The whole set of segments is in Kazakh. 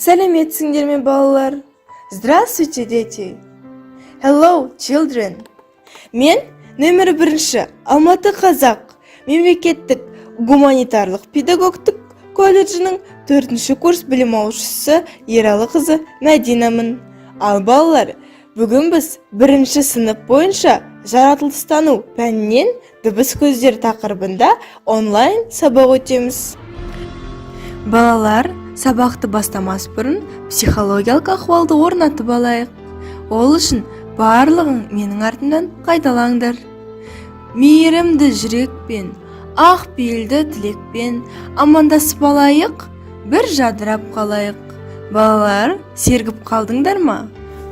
Сәлеметсіңдер ме, балалар? Здравствуйте, дети! Hello, children! Мен нөмір 1 Алматы Қазақ мемлекеттік гуманитарлық педагогтық колледжінің 4 курс білім алушысы Ералы қызы Мәдинамын. Ал балалар, бүгін біз 1 сынып бойынша жаратылыстану пәнінен дыбыс көздер тақырыбында онлайн сабақ өтеміз. Балалар, сабақты бастамас бұрын психологиялық ахуалды орнатып алайық. Ол үшін барлығың менің артымдан қайталаңдар. Мейірімді жүрекпен, ақ пейілді тілекпен амандасып алайық, бір жадырап қалайық. Балалар, сергіп қалдыңдар ма?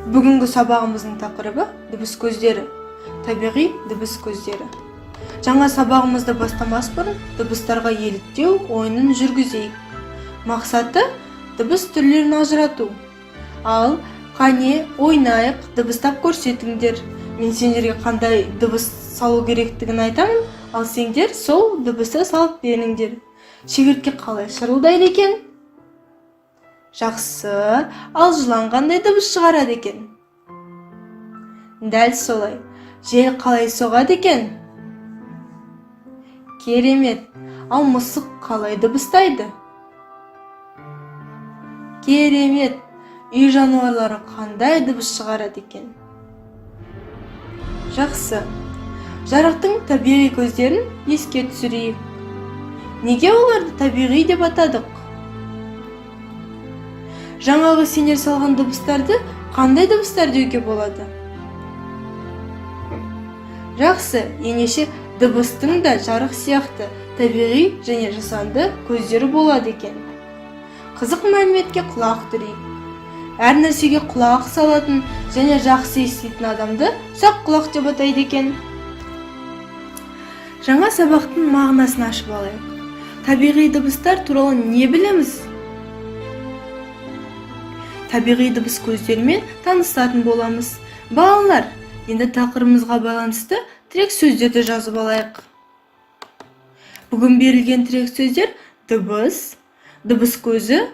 Бүгінгі сабағымыздың тақырыбы дыбыс көздері, табиғи дыбыс көздері. Жаңа сабағымызды бастамас бұрын дыбыстарға еліктеу ойынын жүргізейік. Мақсаты дыбыс түрлерін ажырату. Ал қане ойнайық, дыбыстап көрсетіңдер. Мен сендерге қандай дыбыс салу керектігін айтамын, ал сендер сол дыбысты салып беріңдер. Шегіртке қалай шырылдайды екен? Жақсы. Ал жылан қандай дыбыс шығарады екен? Дәл солай. Жел қалай соғады екен? Керемет. Ал мысық қалай дыбыстайды? Керемет. Үй жануарлары қандай дыбыс шығарады екен? Жақсы. Жарықтың табиғи көздерін еске түсірейік. Неге оларды табиғи деп атадық? Жаңағы сендер салған дыбыстарды қандай дыбыстар деуге болады? Жақсы. Енеше дыбыстың да жарық сияқты табиғи және жасанды көздері болады екен. Қызық мәліметке құлақ түрейік. Әр нәрсеге құлақ салатын және жақсы еститін адамды сақ құлақ деп атайды екен. Жаңа сабақтың мағынасын ашып алайық. Табиғи дыбыстар туралы не білеміз? Табиғи дыбыс көздерімен танысатын боламыз. Балалар, енді тақырыбымызға байланысты тірек сөздерді жазып алайық. Бүгін берілген тірек сөздер дыбыс, дыбыс көзі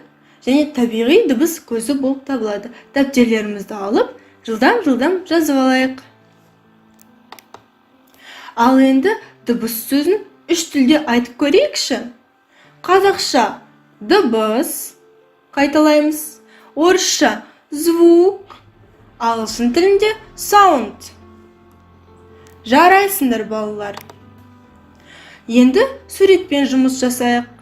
және табиғи дыбыс көзі болып табылады. Дәптерлерімізді алып, жылдам жазып алайық. Ал енді дыбыс сөзін 3 тілде айтып көрейікші. Қазақша дыбыс, қайталаймыз. Орысша звук, ағылшын тілінде sound. Жарайсыңдар, балалар. Енді суретпен жұмыс жасайық.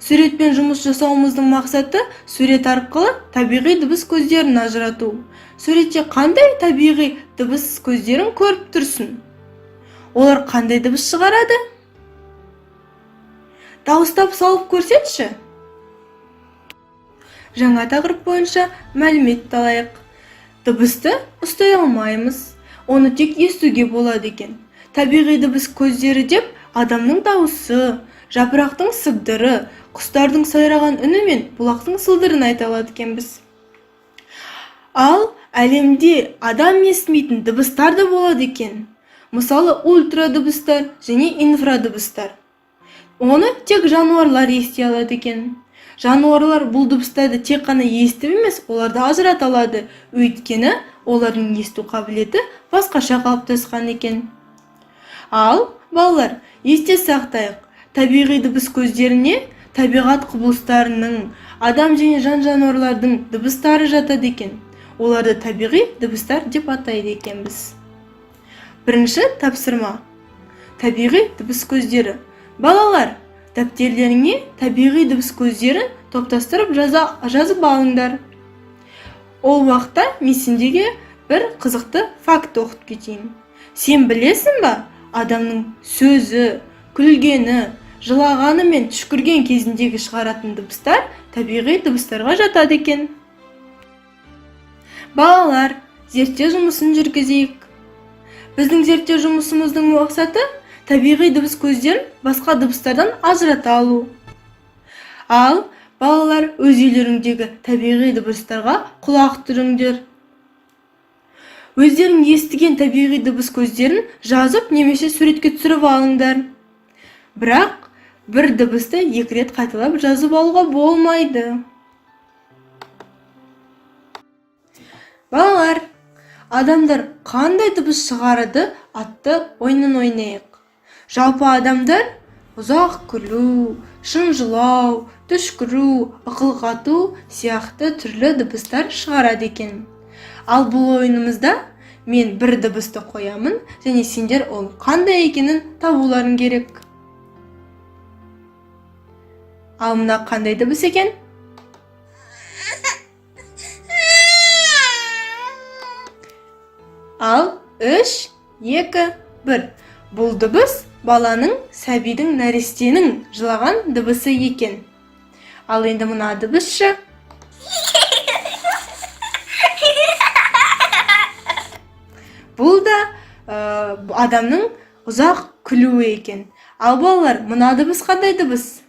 Суретпен жұмыс жасауымыздың мақсаты сурет арқылы табиғи дыбыс көздерін ажырату. Суретте қандай табиғи дыбыс көздерін көріп тұрсың? Олар қандай дыбыс шығарады? Дауыстап салып көрсетші. Жаңа тақырып бойынша мәлімет алайық. Дыбысты ұстай алмаймыз. Оны тек естуге болады екен. Табиғи дыбыс көздері деп адамның дауысы, жапырақтың сыбдыры, құстардың сайраған үні мен бұлақтың сылдырын айта алады екенбіз. Ал әлемде адам естімейтін дыбыстар да болады екен. Мысалы ультра дыбыстар және инфра дыбыстар. Оны тек жануарлар ести алады екен. Жануарлар бұл дыбыстарды тек қана естіп емес, оларды ажырата алады. Өйткені олардың есту қабілеті басқаша қалыптасқан екен. Ал балалар, есте сақтайық. Табиғи дыбыс көздеріне табиғат құбылыстарының, адам және жан-жануарлардың дыбыстары жатады екен. Оларды табиғи дыбыстар деп атайды екенбіз. Бірінші тапсырма. Табиғи дыбыс көздері. Балалар, дәптерлеріңе табиғи дыбыс көздерін топтастырып жазып алыңдар. Ол уақытта мен сендерге бір қызықты факт оқытып кетейін. Сен білесің ба, адамның сөзі, күлгені, жылағаны мен түшкірген кезіндегі шығаратын дыбыстар табиғи дыбыстарға жатады екен. Балалар, зерттеу жұмысын жүргізейік. Біздің зерттеу жұмысымыздың мақсаты табиғи дыбыс көздерін басқа дыбыстардан ажырата алу. Ал балалар, өз үйлеріңдегі табиғи дыбыстарға құлақ түріңдер. Өздерің естіген табиғи дыбыс көздерін жазып немесе суретке түсіріп алыңдар. Бірақ бір дыбысты 2 рет қайталап жазып алуға болмайды. Балалар, адамдар қандай дыбыс шығарады атты ойынын ойнайық. Жалпы адамдар ұзақ күлу, шын жылау, түшкіру, ықылғату сияқты түрлі дыбыстар шығарады екен. Ал бұл ойынымызда мен бір дыбысты қоямын, және сендер ол қандай екенін табуларың керек. Ал мына қандай дыбыс екен? Ал 3, 2, 1. Бұл дыбыс баланың, сәбидің, нәрестенің жылаған дыбысы екен. Ал енді мына дыбысшы. Бұл да адамның ұзақ күлуі екен. Ал балалар, мына дыбыс қандай дыбыс?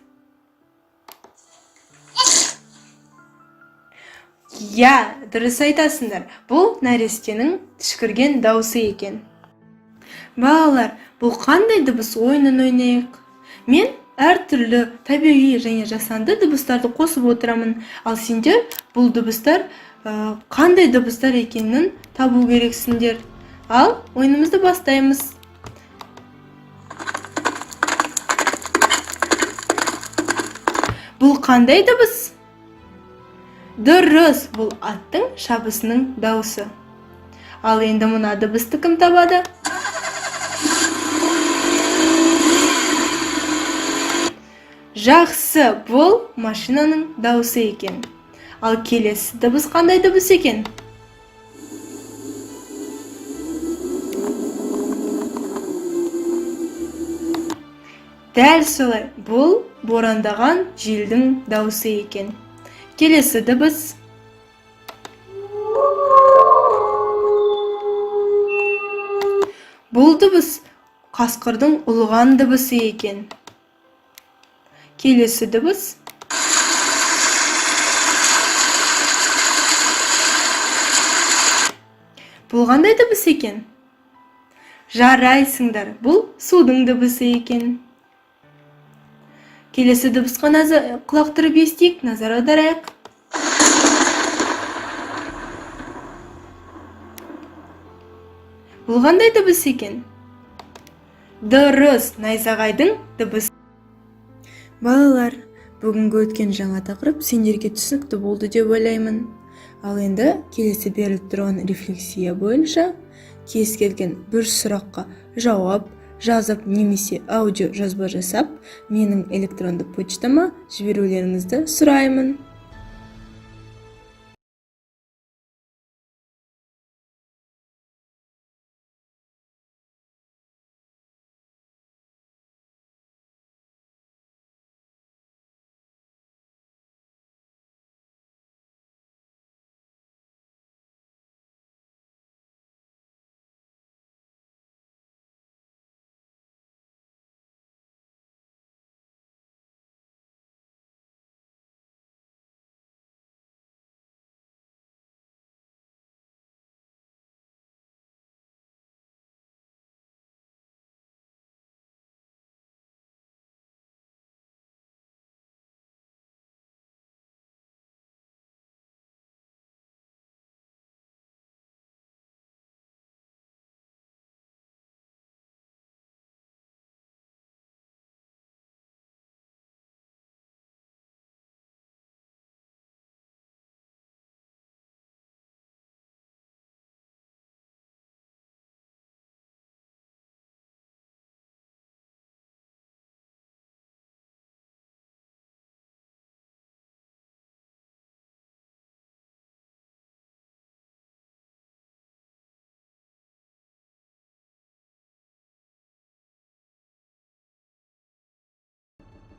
Я, дұрыс айтасыңдар. Бұл нәрестенің түшкірген дауысы екен. Балалар, бұл қандай дыбыс ойынын ойнайық? Мен әртүрлі табиғи және жасанды дыбыстарды қосып отырамын. Ал сендер бұл дыбыстар қандай дыбыстар екенін табу керексіңдер. Ал ойынымызды бастаймыз. Бұл қандай дыбыс? Дұрыс, бұл аттың шабысының дауысы. Ал енді мына дыбысты кім табады? Жақсы, бұл машинаның дауысы екен. Ал келесі дыбыс қандай дыбыс екен? Дәл солай, бұл борандаған желдің дауысы екен. Келесі дыбыс. Бұл дыбыс қасқырдың ұлыған дыбысы екен. Келесі дыбыс. Бұл қандай дыбыс екен? Жарайсыңдар, бұл судың дыбысы екен. Келесі дыбысқа құлақ түріп естейік, назар аударайық. Бұл қандай дыбыс екен? Дұрыс, найзағайдың дыбысы. Балалар, бүгінгі өткен жаңа тақырып сендерге түсінікті болды деп ойлаймын. Ал енді келесі беріліп тұрған рефлексия бойынша кез келген бір сұраққа жауап жазып немесе аудио жазба жасап менің электронды почтама жіберулеріңізді сұраймын.